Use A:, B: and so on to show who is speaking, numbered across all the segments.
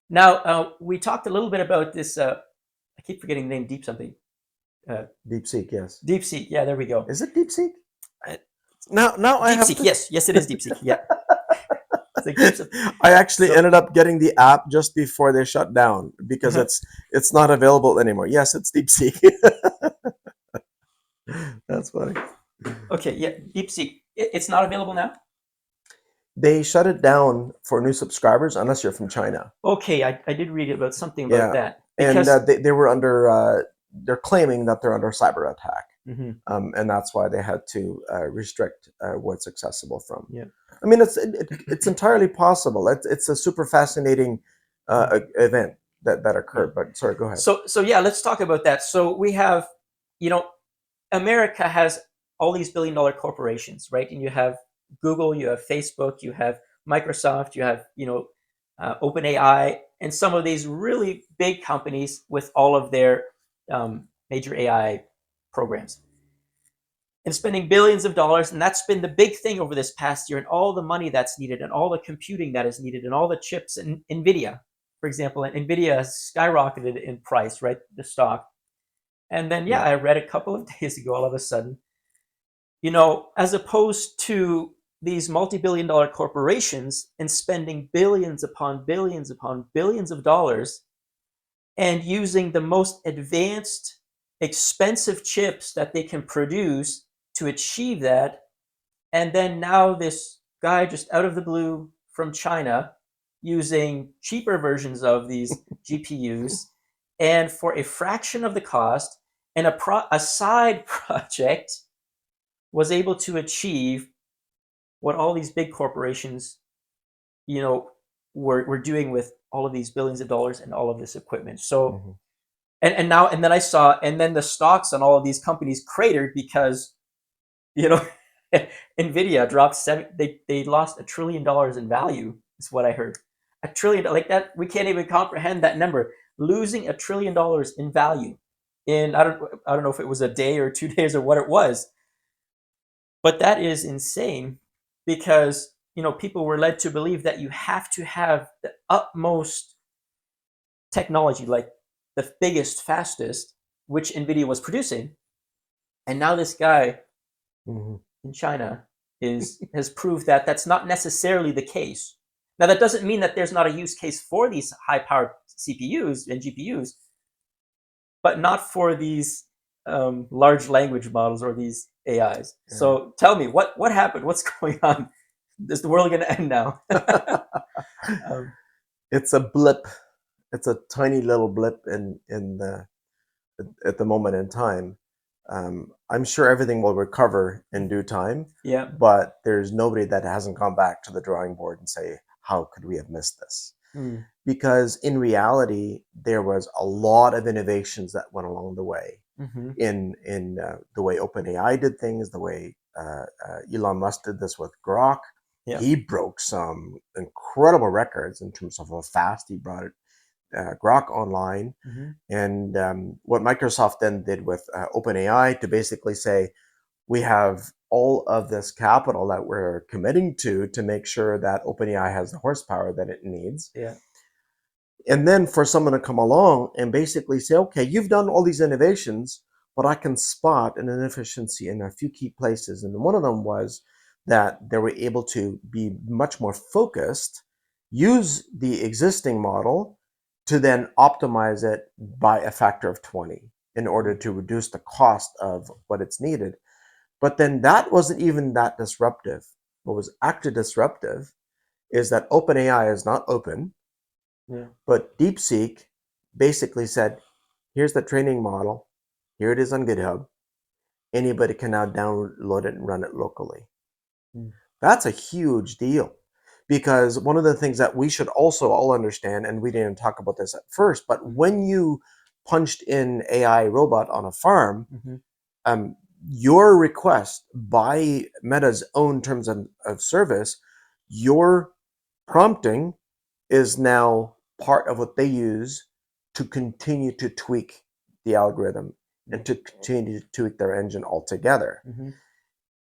A: Now, we talked a little bit about this. I keep forgetting the name. Deep something.
B: Deepseek, yes.
A: Deepseek. Yeah, there we go.
B: Is it Deepseek?
A: Uh,
B: Now I have
A: Deepseek.
B: to.
A: Yes, yes, it is Deepseek. Yeah, it's like deep.
B: I actually
A: So
B: ended up getting the app just before they shut down because it's not available anymore. Yes, it's Deepseek. That's funny.
A: okay, yeah, Deepseek. It's not available now.
B: They shut it down for new subscribers unless you're from China.
A: Okay, I did read about something about
B: Yeah,
A: that
B: and
A: because
B: they were under. They're claiming that they're under cyber attack,
A: mhm,
B: and that's why they had to restrict what's accessible from.
A: yeah.
B: I mean, it's entirely possible. It's a super fascinating
A: Mhm.
B: event that
A: Yeah.
B: occurred. But sorry, go ahead.
A: So yeah, let's talk about that. So we have, you know, America has all these billion-dollar corporations, right? And you have Google, you have Facebook, you have Microsoft, you have OpenAI, and some of these really big companies with all of their major AI programs, and spending billions of dollars. And that's been the big thing over this past year, and all the money that's needed, and all the computing that is needed, and all the chips. And Nvidia, for example, Nvidia has skyrocketed in price, right? The stock. And then, yeah,
B: Yeah.
A: I read a couple of days ago, all of a sudden, as opposed to these multi-billion dollar corporations and spending billions upon billions of dollars and using the most advanced, expensive chips that they can produce to achieve that. And then now this guy just out of the blue from China using cheaper versions of these GPUs and for a fraction of the cost and a side project was able to achieve what all these big corporations, you know, were doing with all of these billions of dollars and all of this equipment. So
B: Hmm.
A: and then I saw and then the stocks on all of these companies cratered because you know Nvidia dropped they lost $1 trillion in value is what I heard. $1 trillion, like that, we can't even comprehend that number. Losing $1 trillion in value in I don't know if it was a day or 2 days or what it was, but that is insane because people were led to believe that you have to have the utmost technology, like the biggest, fastest, which Nvidia was producing, and now this guy
B: Hmm.
A: in China is has proved that that's not necessarily the case. Now that doesn't mean that there's not a use case for these high-powered CPUs and GPUs, but not for these large language models or these AIs. So tell me, what happened? What's going on? Is the world going to end now? um,
B: It's a blip. It's a tiny little blip in the at the moment in time. I'm sure everything will recover in due time,
A: yeah.
B: but there's nobody that hasn't gone back to the drawing board and say, how could we have missed this?
A: Mm,
B: Because in reality, there was a lot of innovations that went along the way
A: mm-hmm.
B: in the way OpenAI did things, the way Elon Musk did this with Grok.
A: Yeah.
B: He broke some incredible records in terms of how fast he brought it, Grok online,
A: Mm-hmm.
B: and what Microsoft then did with OpenAI to basically say, we have all of this capital that we're committing to make sure that OpenAI has the horsepower that it needs.
A: Yeah.
B: And then for someone to come along and basically say, okay, you've done all these innovations, but I can spot an inefficiency in a few key places. And one of them was that they were able to be much more focused, use the existing model to then optimize it by a factor of 20 in order
A: Mm,
B: to reduce the cost of what it's needed. But then that wasn't even that disruptive. What was actually disruptive is that OpenAI is not open,
A: yeah.
B: but Deepseek basically said, here's the training model. Here it is on GitHub. Anybody can now download it and run it locally.
A: Mm,
B: That's a huge deal because one of the things that we should also all understand, and we didn't talk about this at first, but when you punched in AI robot on a farm,
A: mm-hmm.
B: um, your request by Meta's own terms of service, your prompting is now part of what they use to continue to tweak the algorithm and to continue to tweak their engine altogether.
A: Mm-hmm.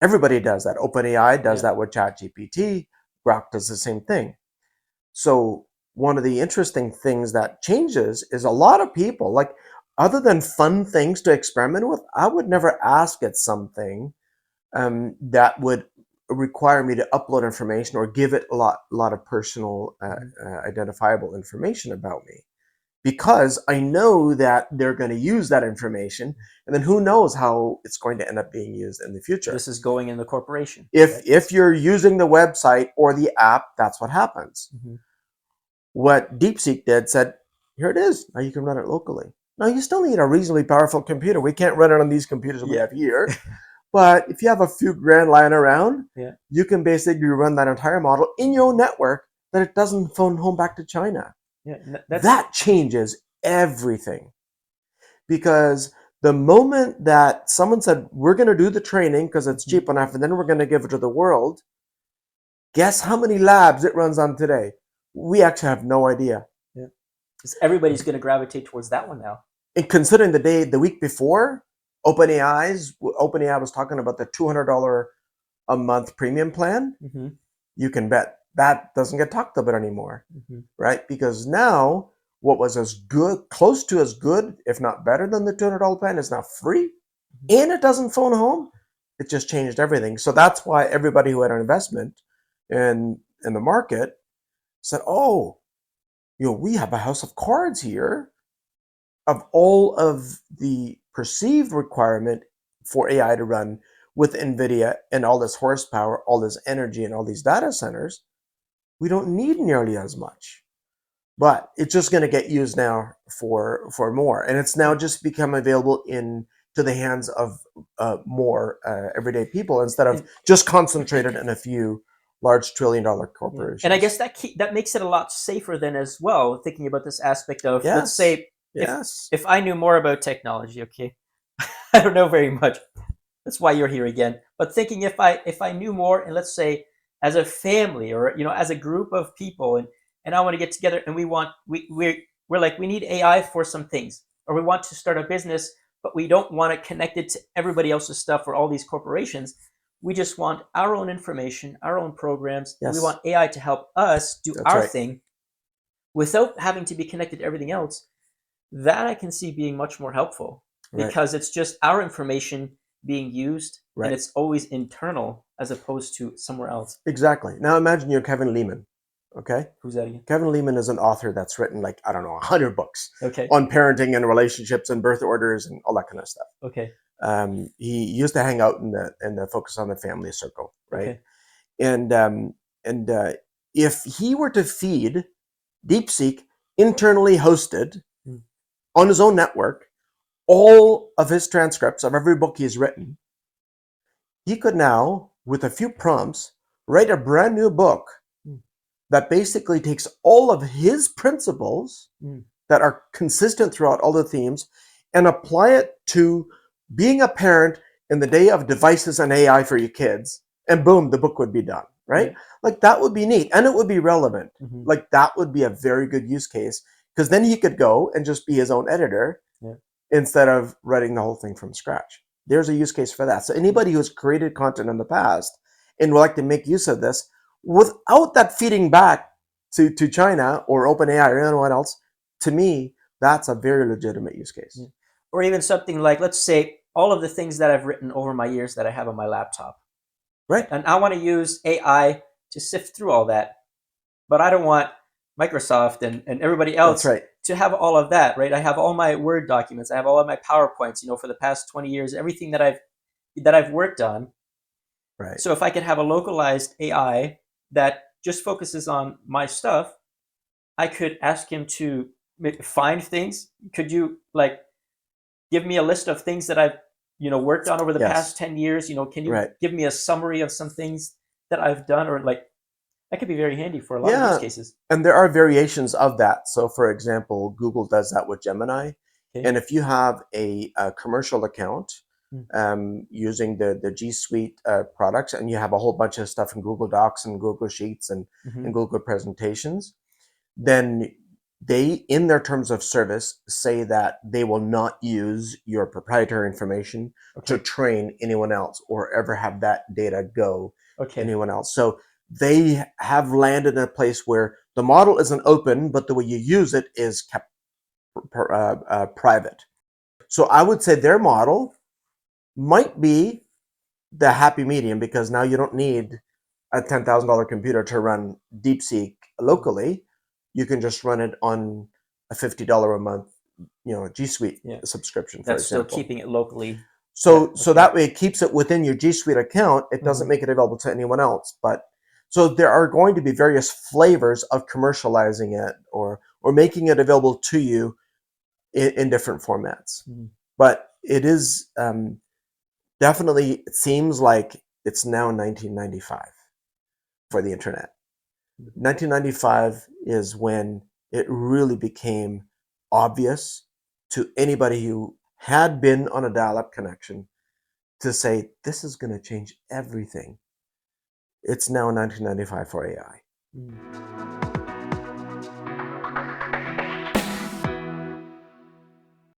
B: Everybody does that. OpenAI does
A: Yeah.
B: that with ChatGPT. Grok does the same thing. So one of the interesting things that changes is a lot of people, like, other than fun things to experiment with, I would never ask it something that would require me to upload information or give it a lot of personal identifiable information about me, because I know that they're going to use that information, and then who knows how it's going to end up being used in the future.
A: This is going in the corporation.
B: If you're using the website or the app, that's what happens.
A: Mm-hmm.
B: What Deepseek did said, here it is. Now you can run it locally. Now you still need a reasonably powerful computer. We can't run it on these computers we have here. But if you have a few grand lying around, you can basically run that entire model in your own network, that it doesn't phone home back to China. That changes everything. Because the moment that someone said, we're going to do the training because it's cheap enough, and then we're going to give it to the world, guess how many labs it runs on today? We actually have no idea.
A: Yeah. Everybody's going to gravitate towards that one now.
B: And considering the week before, OpenAI was talking about the $200 a month premium plan.
A: Mm-hmm.
B: You can bet that doesn't get talked about anymore, right? Because now what was as good, close to as good, if not better than the $200 plan, is now free, and it doesn't phone home. It just changed everything. So that's why everybody who had an investment in the market said, oh, we have a house of cards here of all of the perceived requirement for AI to run with NVIDIA and all this horsepower, all this energy, and all these data centers. We don't need nearly as much, but it's just going to get used now for more, and it's now just become available to the hands of more everyday people, instead of just concentrated in a few large trillion-dollar corporations.
A: And I guess that makes it a lot safer then as well, thinking about this aspect of, let's say, if I knew more about technology, okay, I don't know very much. That's why you're here again. But thinking if I knew more, and let's say as a family, or as a group of people, and I want to get together, and we're like, we need AI for some things, or we want to start a business, but we don't want to connect it to everybody else's stuff or all these corporations. We just want our own information, our own programs. We want AI to help us do our thing without having to be connected to everything else. That I can see being much more helpful, because it's just our information being used, and it's always internal as opposed to somewhere else.
B: Exactly. Now imagine you're Kevin Leman. Okay.
A: Who's that again?
B: Kevin Leman is an author that's written 100 books on parenting and relationships and birth orders and all that kind of stuff.
A: Okay.
B: He used to hang out in the Focus on the Family circle, right? Okay. And if he were to feed Deepseek internally hosted on his own network all of his transcripts of every book he's written, he could now, with a few prompts, write a brand new book that basically takes all of his principles that are consistent throughout all the themes and apply it to being a parent in the day of devices and AI for your kids. And boom, the book would be done, right? That would be neat, and it would be relevant. That would be a very good use case, because then he could go and just be his own editor instead of writing the whole thing from scratch. There's a use case for that. So anybody who's created content in the past and would like to make use of this without that feeding back to China or OpenAI or anyone else, to me, that's a very legitimate use case.
A: Or even something like, let's say, all of the things that I've written over my years that I have on my laptop.
B: Right.
A: And I want to use AI to sift through all that. But I don't want Microsoft and everybody else to have all of that, right? I have all my Word documents. I have all of my PowerPoints, for the past 20 years, everything that I've worked on.
B: Right.
A: So if I could have a localized AI that just focuses on my stuff, I could ask him to find things. Could you give me a list of things that I've worked on over the past 10 years? Can you give me a summary of some things that I've done? Or that could be very handy for a lot of use cases.
B: And there are variations of that. So for example, Google does that with Gemini. And if you have a commercial account using the G Suite products, and you have a whole bunch of stuff in Google Docs and Google Sheets and Google Presentations, then they, in their terms of service, say that they will not use your proprietary information to train anyone else or ever have that data go to anyone else. So they have landed in a place where The model isn't open, but the way you use it is kept private. So I would say their model might be the happy medium, because now you don't need a $10,000 computer to run Deepseek locally. You can just run it on a $50 a month, G Suite subscription, for
A: That's still
B: example.
A: keeping it locally.
B: So that way it keeps it within your G Suite account. It doesn't make it available to anyone else. But so there are going to be various flavors of commercializing it or making it available to you in different formats. But it is definitely, it seems like it's now 1995 for the internet. 1995 is when it really became obvious to anybody who had been on a dial-up connection to say, this is going to change everything. It's now 1995 for AI.